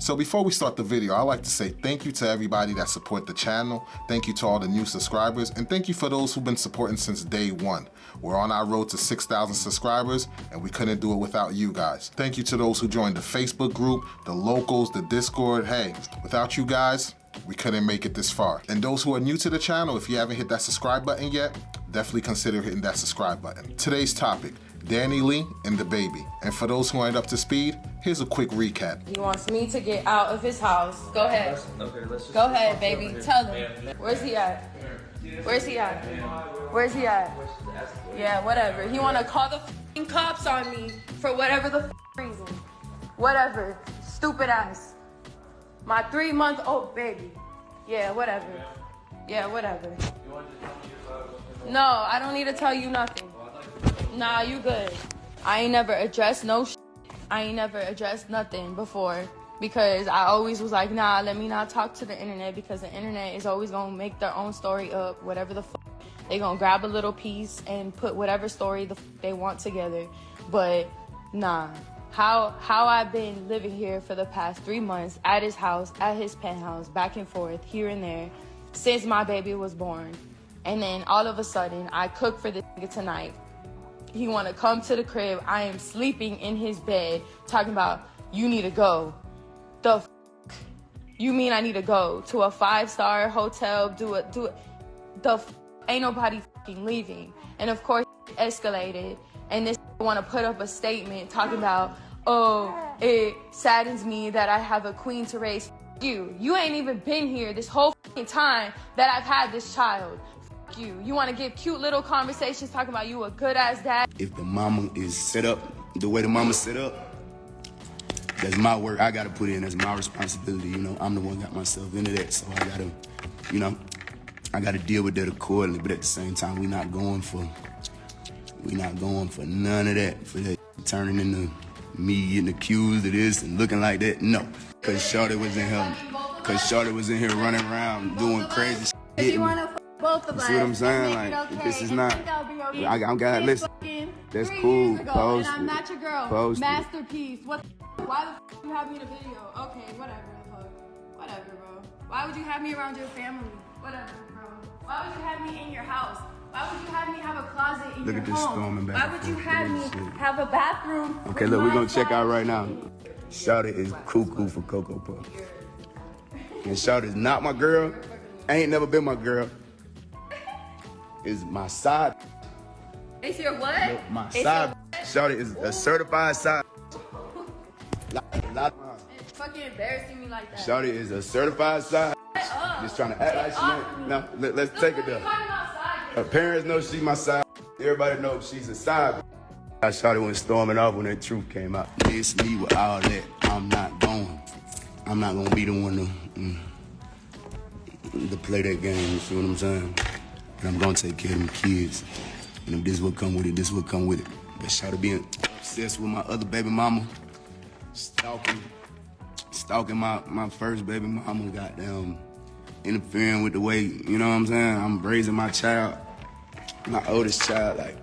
So before we start the video, I'd like to say thank you to everybody that support the channel. Thank you to all the new subscribers, and thank you for those who've been supporting since day one. We're on our road to 6,000 subscribers, and we couldn't do it without you guys. Thank you to those who joined the Facebook group, the locals, the Discord. Hey, without you guys, we couldn't make it this far. And those who are new to the channel, if you haven't hit that subscribe button yet, definitely consider hitting that subscribe button. Today's topic, DaniLeigh and DaBaby. And for those who aren't up to speed, here's a quick recap. He wants me to get out of his house. Go ahead. Go ahead, baby. Tell him. Where's he at? Where's he at? Where's he at? Yeah, whatever. He want to call the f***ing cops on me for whatever the reason. Whatever. Stupid ass. My 3-month-old baby. Yeah, whatever. Yeah, whatever. No, I don't need to tell you nothing. Nah, you good. I ain't never addressed no shit. I ain't never addressed nothing before because I always was like, nah, let me not talk to the internet because the internet is always gonna make their own story up, whatever the fuck. They gonna grab a little piece and put whatever story the fuck they want together. But nah, how I've been living here for the past 3 months at his house, at his penthouse, back and forth, here and there, since my baby was born. And then all of a sudden, I cook for this nigga tonight. He want to come to the crib. I am sleeping in his bed talking about, you need to go. The f***? You mean I need to go to a 5-star hotel, do it. The f***? Ain't nobody f***ing leaving. And of course, it escalated. And this want to put up a statement talking about, oh, it saddens me that I have a queen to raise. F*** you. You ain't even been here this whole f***ing time that I've had this child. You want to give cute little conversations talking about you a good ass dad. If the mama is set up the way the mama's set up, that's my work. I got to put in. That's my responsibility. You know, I'm the one got myself into that, so I got to, you know, I got to deal with that accordingly. But at the same time, we not going for none of that. For that turning into me getting accused of this and looking like that. No, because Shorty was in here running around doing crazy shit. If you want to both of us. See what I'm saying? Like, okay. this is not. Okay. I gotta listen. That's cool. Post and I'm not your girl. Post Masterpiece. What? Why the f you have me in a video? Okay, whatever. Whatever, bro. Why would you have me around your family? Whatever, bro. Why would you have me in your house? Why would you have me have a closet in your home? Look at this storming back. Why would you have me have a bathroom? Okay, look, we're gonna check out right now. Shawty is cuckoo for Cocoa Puff. And Shawty is not my girl. Ain't never been my girl. Is my side. It's your what? My side. Shawty is a certified side. It's fucking embarrassing me like that. Shawty is a certified side. Just trying to act like she ain't. No, let's take it there. Her parents know she's my side. Everybody knows she's a side. Shawty went storming off when that truth came out. It's me with all that. I'm not gonna be the one to play that game. You feel what I'm saying? And I'm gonna take care of them kids. And if this will come with it, this will come with it. But Shawty being obsessed with my other baby mama, stalking my first baby mama, goddamn, interfering with the way, you know what I'm saying? I'm raising my child, my oldest child, like,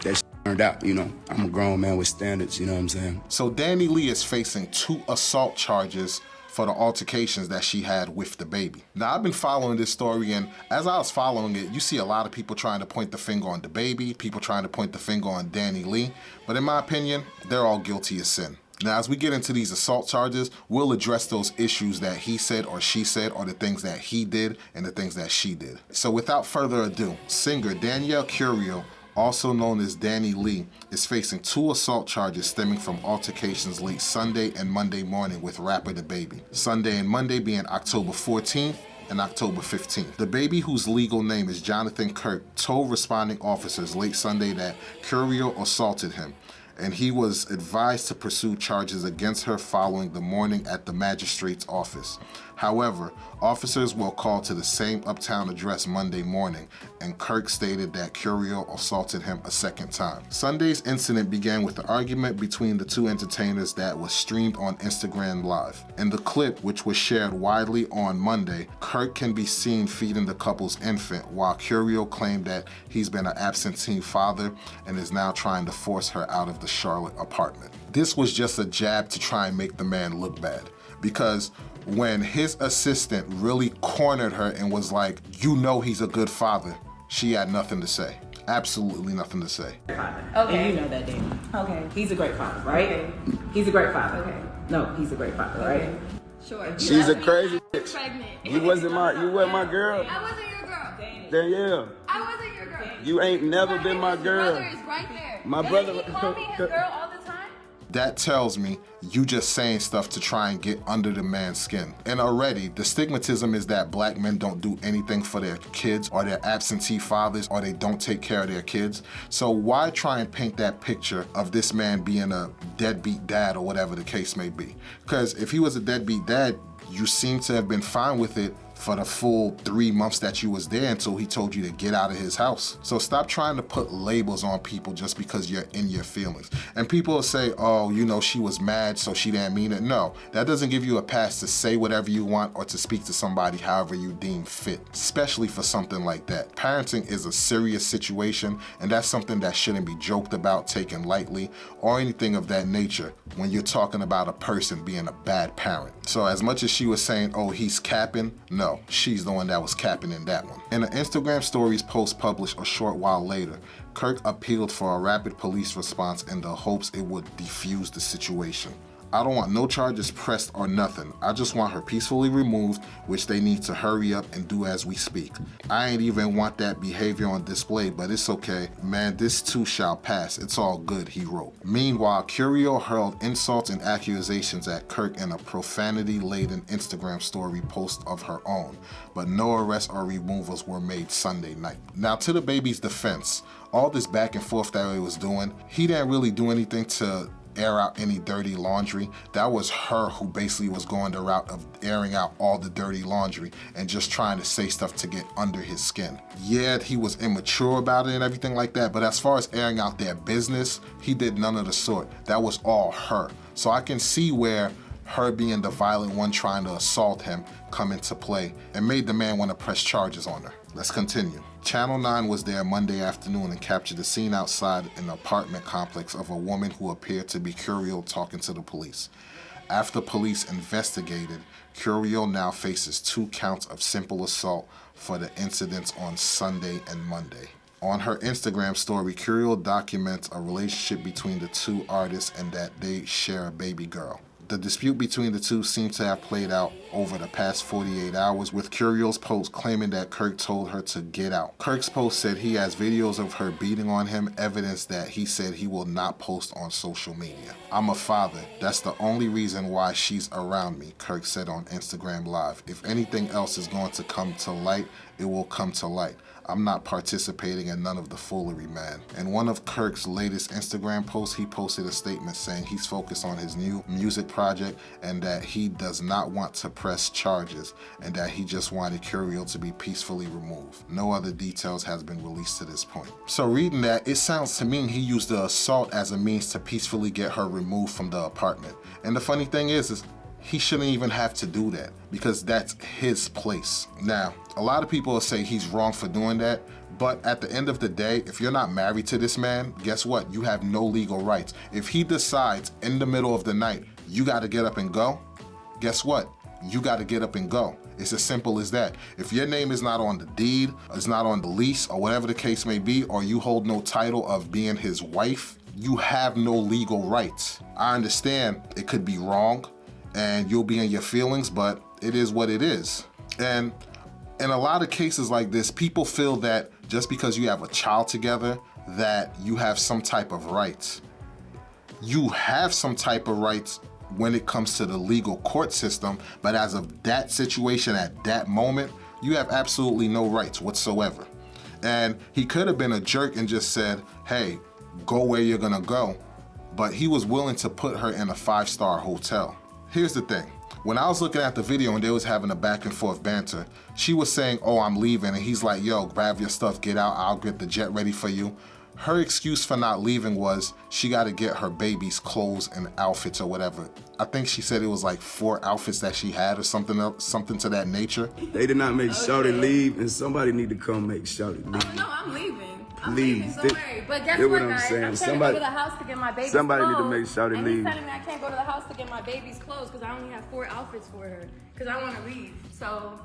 that turned out, you know. I'm a grown man with standards, you know what I'm saying? So DaniLeigh is facing 2 assault charges for the altercations that she had with DaBaby. Now, I've been following this story, and as I was following it, you see a lot of people trying to point the finger on DaBaby, people trying to point the finger on DaniLeigh, but in my opinion, they're all guilty of sin. Now, as we get into these assault charges, we'll address those issues that he said or she said, or the things that he did and the things that she did. So without further ado, singer Danielle Curio, also known as DaniLeigh, is facing 2 assault charges stemming from altercations late Sunday and Monday morning with rapper DaBaby. Sunday and Monday being October 14th and October 15th. DaBaby, whose legal name is Jonathan Kirk, told responding officers late Sunday that Curio assaulted him, and he was advised to pursue charges against her following the morning at the magistrate's office. However, officers were called to the same uptown address Monday morning, and Kirk stated that Curio assaulted him a second time. Sunday's incident began with an argument between the 2 entertainers that was streamed on Instagram Live. In the clip, which was shared widely on Monday, Kirk can be seen feeding the couple's infant, while Curio claimed that he's been an absentee father and is now trying to force her out of the Charlotte apartment. This was just a jab to try and make the man look bad. because when his assistant really cornered her and was like, you know he's a good father, she had nothing to say. Absolutely nothing to say. Okay. Okay. And you know that, Danny. Okay. He's a great father, right? Okay. He's a great father. Okay. No, he's a great father, Okay. right? Sure. She's a crazy bitch. Pregnant. You wasn't my girl, I wasn't your girl. Danielle. I wasn't your girl. You ain't never been my His brother girl. is right there. My And brother. he called me his girl all the time. That tells me you just saying stuff to try and get under the man's skin. And already, the stigmatism is that black men don't do anything for their kids, or they're absentee fathers, or they don't take care of their kids. So why try and paint that picture of this man being a deadbeat dad or whatever the case may be? Because if he was a deadbeat dad, you seem to have been fine with it for the full 3 months that you was there until he told you to get out of his house. So stop trying to put labels on people just because you're in your feelings. And people will say, oh, you know, she was mad, so she didn't mean it. No, that doesn't give you a pass to say whatever you want or to speak to somebody however you deem fit, especially for something like that. Parenting is a serious situation, and that's something that shouldn't be joked about, taken lightly, or anything of that nature when you're talking about a person being a bad parent. So as much as she was saying, oh, he's capping, no, she's the one that was capping in that one. In an Instagram stories post published a short while later, Kirk appealed for a rapid police response in the hopes it would defuse the situation. I don't want no charges pressed or nothing. I just want her peacefully removed, which they need to hurry up and do as we speak. I ain't even want that behavior on display, but it's okay. Man, this too shall pass. It's all good, he wrote. Meanwhile, Curio hurled insults and accusations at Kirk in a profanity-laden Instagram story post of her own, but no arrests or removals were made Sunday night. Now, to DaBaby's defense, all this back and forth that he was doing, he didn't really do anything to air out any dirty laundry. That was her who basically was going the route of airing out all the dirty laundry and just trying to say stuff to get under his skin. Yeah, he was immature about it and everything like that, but as far as airing out their business, he did none of the sort. That was all her. So I can see where her being the violent one trying to assault him come into play and made the man want to press charges on her. Let's continue. Channel 9 was there Monday afternoon and captured the scene outside an apartment complex of a woman who appeared to be Curio talking to the police. After police investigated, Curio now faces 2 counts of simple assault for the incidents on Sunday and Monday. On her Instagram story, Curio documents a relationship between the 2 artists and that they share a baby girl. The dispute between the two seems to have played out over the past 48 hours, with Curio's post claiming that Kirk told her to get out. Kirk's post said he has videos of her beating on him, evidence that he said he will not post on social media. I'm a father. That's the only reason why she's around me, Kirk said on Instagram Live. If anything else is going to come to light, it will come to light. I'm not participating in none of the foolery, man. In one of Kirk's latest Instagram posts, he posted a statement saying he's focused on his new music project and that he does not want to press charges and that he just wanted Curio to be peacefully removed. No other details has been released to this point. So reading that, it sounds to me he used the assault as a means to peacefully get her removed from the apartment. And the funny thing is he shouldn't even have to do that because that's his place. Now, a lot of people will say he's wrong for doing that, but at the end of the day, if you're not married to this man, guess what? You have no legal rights. If he decides in the middle of the night, you gotta get up and go, guess what? You gotta get up and go. It's as simple as that. If your name is not on the deed, it's not on the lease, or whatever the case may be, or you hold no title of being his wife, you have no legal rights. I understand it could be wrong, and you'll be in your feelings, but it is what it is. And in a lot of cases like this, people feel that just because you have a child together, that you have some type of rights. You have some type of rights when it comes to the legal court system, but as of that situation at that moment, you have absolutely no rights whatsoever. And he could have been a jerk and just said, hey, go where you're gonna go, but he was willing to put her in a 5-star hotel. Here's the thing. When I was looking at the video and they was having a back and forth banter, she was saying, oh, I'm leaving. And he's like, yo, grab your stuff, get out. I'll get the jet ready for you. Her excuse for not leaving was she got to get her baby's clothes and outfits or whatever. I think she said it was like 4 outfits that she had or something else, something to that nature. They did not make Shawty leave, and somebody need to come make Shawty leave. Oh, no, I'm leaving. Please. Don't worry. But guess That's what, I'm guys? saying. I'm trying to go to the house to get my baby's somebody clothes. need to make sure they and leave. he's telling me I can't go to the house to get my baby's clothes because I only have 4 outfits for her because I want to leave. So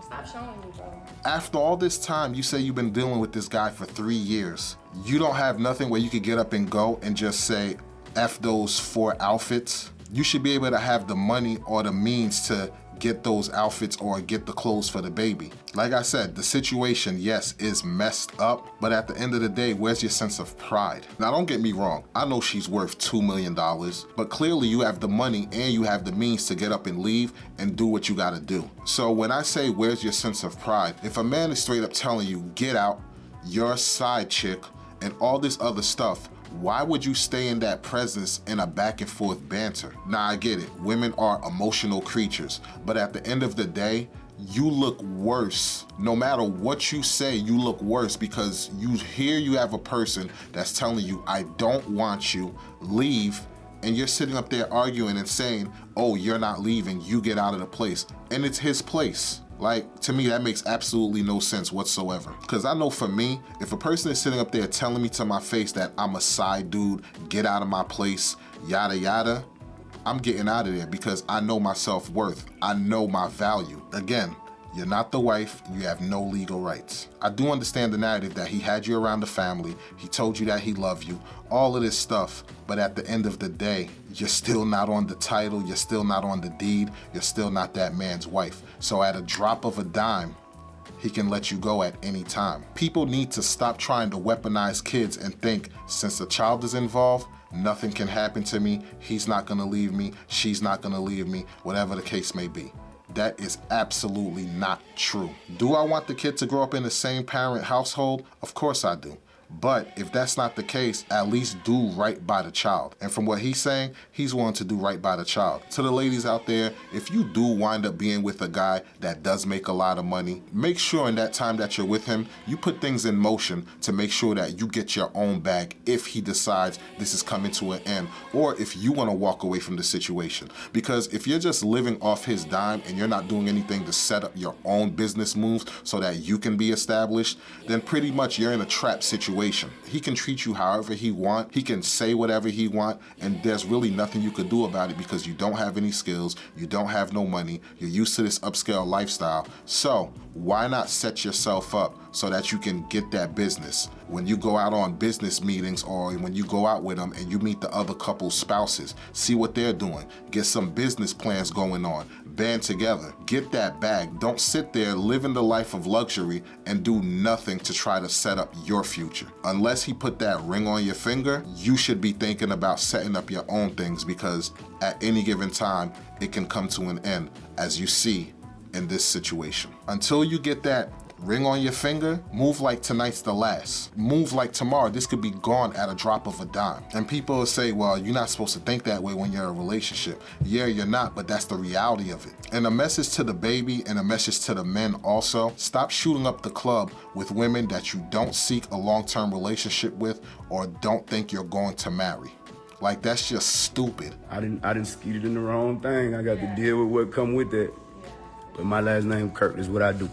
stop showing me, bro. After all this time, you say you've been dealing with this guy for 3 years. You don't have nothing where you could get up and go and just say, F those 4 outfits. You should be able to have the money or the means to get those outfits or get the clothes for the baby. Like I said, the situation, yes, is messed up, but at the end of the day, where's your sense of pride? Now, don't get me wrong. I know she's worth $2 million, but clearly you have the money and you have the means to get up and leave and do what you gotta do. So when I say, where's your sense of pride? If a man is straight up telling you, get out, you're a side chick, and all this other stuff, why would you stay in that presence in a back and forth banter? Now, I get it. Women are emotional creatures, but at the end of the day, you look worse. No matter what you say, you look worse because you have a person that's telling you, I don't want you, leave, and you're sitting up there arguing and saying, oh, you're not leaving, you get out of the place. And it's his place. Like, to me, that makes absolutely no sense whatsoever. Because I know for me, if a person is sitting up there telling me to my face that I'm a side dude, get out of my place, yada yada, I'm getting out of there because I know my self-worth. I know my value. Again, you're not the wife, you have no legal rights. I do understand the narrative that he had you around the family, he told you that he loved you, all of this stuff, but at the end of the day, you're still not on the title, you're still not on the deed, you're still not that man's wife. So at a drop of a dime, he can let you go at any time. People need to stop trying to weaponize kids and think, since the child is involved, nothing can happen to me, he's not gonna leave me, she's not gonna leave me, whatever the case may be. That is absolutely not true. Do I want the kid to grow up in the same parent household? Of course I do. But if that's not the case, at least do right by the child. And from what he's saying, he's willing to do right by the child. To the ladies out there, if you do wind up being with a guy that does make a lot of money, make sure in that time that you're with him, you put things in motion to make sure that you get your own bag if he decides this is coming to an end, or if you want to walk away from the situation. Because if you're just living off his dime and you're not doing anything to set up your own business moves so that you can be established, then pretty much you're in a trap situation. He can treat you however he want, he can say whatever he want, and there's really nothing you could do about it because you don't have any skills, you don't have no money, you're used to this upscale lifestyle. So why not set yourself up so that you can get that business? When you go out on business meetings or when you go out with them and you meet the other couple's spouses, see what they're doing, get some business plans going on, band together, get that bag. Don't sit there living the life of luxury and do nothing to try to set up your future. Unless he put that ring on your finger, you should be thinking about setting up your own things because at any given time, it can come to an end, as you see in this situation. Until you get that ring on your finger, move like tonight's the last. Move like tomorrow, this could be gone at a drop of a dime. And people will say, well, you're not supposed to think that way when you're in a relationship. Yeah, you're not, but that's the reality of it. And a message to DaBaby and a message to the men also, stop shooting up the club with women that you don't seek a long-term relationship with or don't think you're going to marry. Like, that's just stupid. I didn't skeeted in the wrong thing. I got to deal with what come with that. But my last name Kirk is what I do.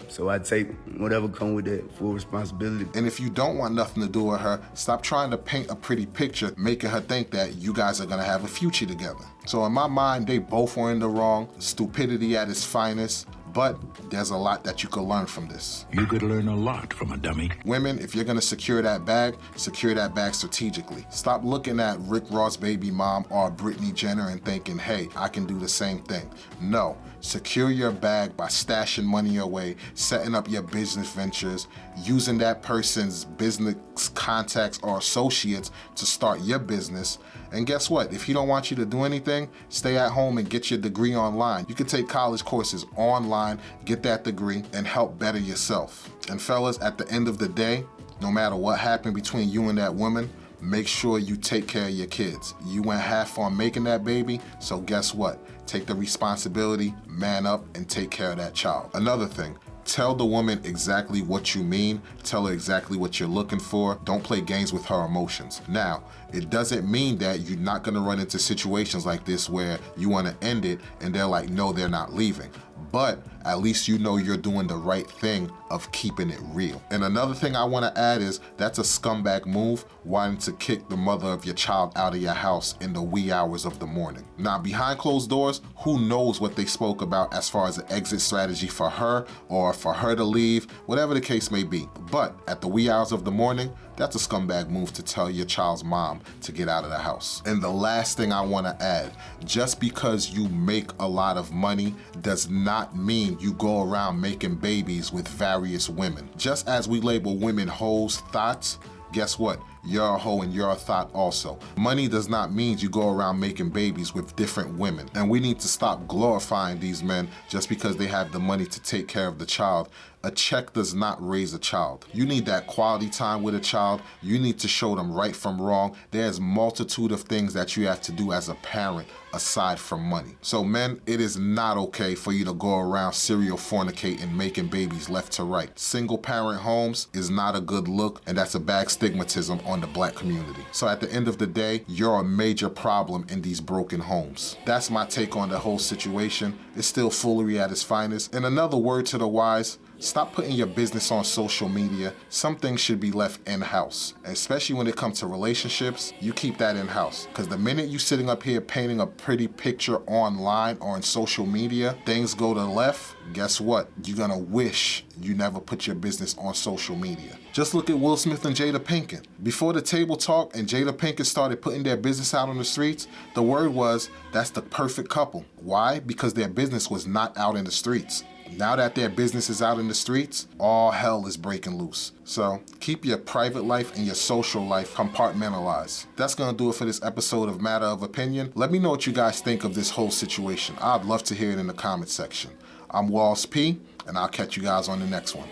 So I take whatever come with that, full responsibility. And if you don't want nothing to do with her, stop trying to paint a pretty picture, making her think that you guys are gonna have a future together. So in my mind, they both were in the wrong, stupidity at its finest, but there's a lot that you could learn from this. You could learn a lot from a dummy. Women, if you're gonna secure that bag strategically. Stop looking at Rick Ross' baby mom or Brittany Jenner and thinking, hey, I can do the same thing. No, secure your bag by stashing money away, setting up your business ventures, using that person's business contacts or associates to start your business. And guess what? If he don't want you to do anything, stay at home and get your degree online. You can take college courses online, get that degree, and help better yourself. And fellas, at the end of the day, no matter what happened between you and that woman, make sure you take care of your kids. You went half on making that baby, so guess what? Take the responsibility, man up, and take care of that child. Another thing, tell the woman exactly what you mean, tell her exactly what you're looking for. Don't play games with her emotions. Now, it doesn't mean that you're not gonna run into situations like this where you wanna end it and they're like, no, they're not leaving. but at least you know you're doing the right thing of keeping it real. And another thing I want to add is that's a scumbag move, wanting to kick the mother of your child out of your house in the wee hours of the morning. Now, behind closed doors, who knows what they spoke about as far as an exit strategy for her or for her to leave, whatever the case may be. But at the wee hours of the morning, that's a scumbag move to tell your child's mom to get out of the house. And the last thing I want to add, just because you make a lot of money does not mean you go around making babies with various women. Just as we label women hoes, thoughts, guess what? You're a hoe and you're a thought also. Money does not mean you go around making babies with different women. And we need to stop glorifying these men just because they have the money to take care of the child. A check does not raise a child. You need that quality time with a child. You need to show them right from wrong. There's multitude of things that you have to do as a parent aside from money. So men, it is not okay for you to go around serial fornicating, making babies left to right. Single parent homes is not a good look, and that's a bad stigmatism on the black community. So at the end of the day, you're a major problem in these broken homes. That's my take on the whole situation. It's still foolery at its finest. And another word to the wise, stop putting your business on social media. Some things should be left in-house. Especially when it comes to relationships, you keep that in-house. Because the minute you're sitting up here painting a pretty picture online or on social media, things go to the left, guess what? You're gonna wish you never put your business on social media. Just look at Will Smith and Jada Pinkett. Before the table talk and Jada Pinkett started putting their business out on the streets, the word was, that's the perfect couple. Why? Because their business was not out in the streets. Now that their business is out in the streets, all hell is breaking loose. So keep your private life and your social life compartmentalized. That's gonna do it for this episode of Matter of Opinion. Let me know what you guys think of this whole situation. I'd love to hear it in the comment section. I'm Walls P, and I'll catch you guys on the next one.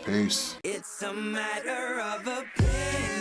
Peace. It's a matter of opinion.